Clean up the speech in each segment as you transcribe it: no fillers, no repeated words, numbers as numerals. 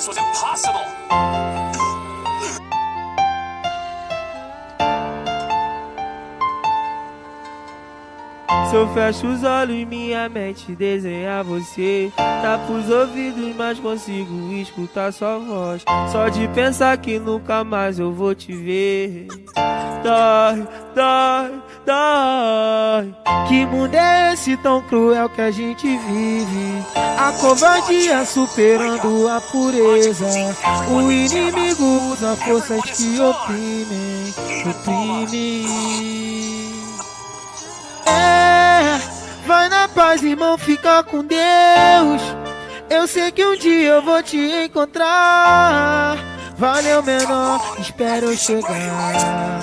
This was impossible. Se eu fecho os olhos, minha mente desenha você. Tapa os ouvidos, mas consigo escutar sua voz. Só de pensar que nunca mais eu vou te ver. Dói, dói, dói. Que mundo é esse tão cruel que a gente vive? A covardia superando a pureza. O inimigo usa forças que oprimem, oprimem. Vai na paz, irmão, fica com Deus. Eu sei que um dia eu vou te encontrar. Valeu, menor, espero eu chegar.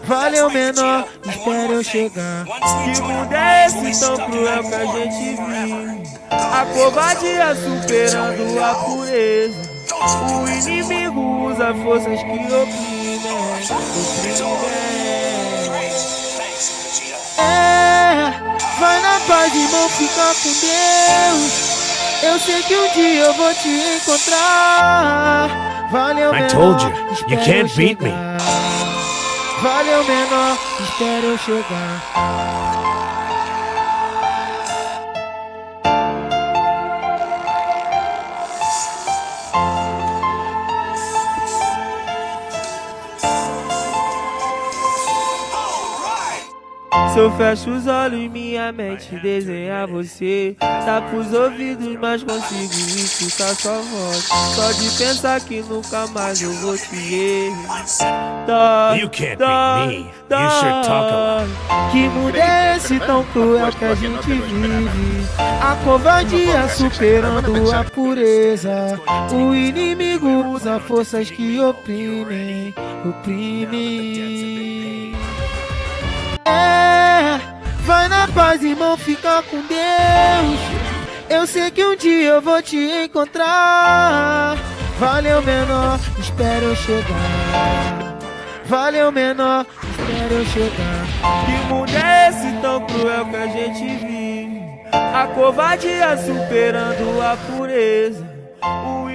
Valeu, menor, espero eu chegar. Que mundo é esse tão cruel que a gente vive? A covardia superando a pureza. O inimigo usa forças que oprimem, oprimem. Vai na paz, irmão, fica com Deus. Eu sei que um dia eu vou te encontrar. Valeu, menor, I told you, you can't beat me. Valeu, menor, espero eu chegar. Se eu fecho os olhos, minha mente desenha você. Tapa os ouvidos, mas consigo escutar sua voz. Só de pensar que nunca mais eu vou te ver. Dói, You can't dói, beat me. You sure talk a lot. que mundo é esse tão cruel que a gente vive? A covardia superando a pureza. O inimigo usa forças que oprimem, oprimem. Vai na paz, irmão, fica com Deus. Eu sei que um dia eu vou te encontrar. Valeu, menor, espero eu chegar. Valeu, menor, espero eu chegar. Que mundo é esse tão cruel que a gente vive? A covardia superando a pureza. O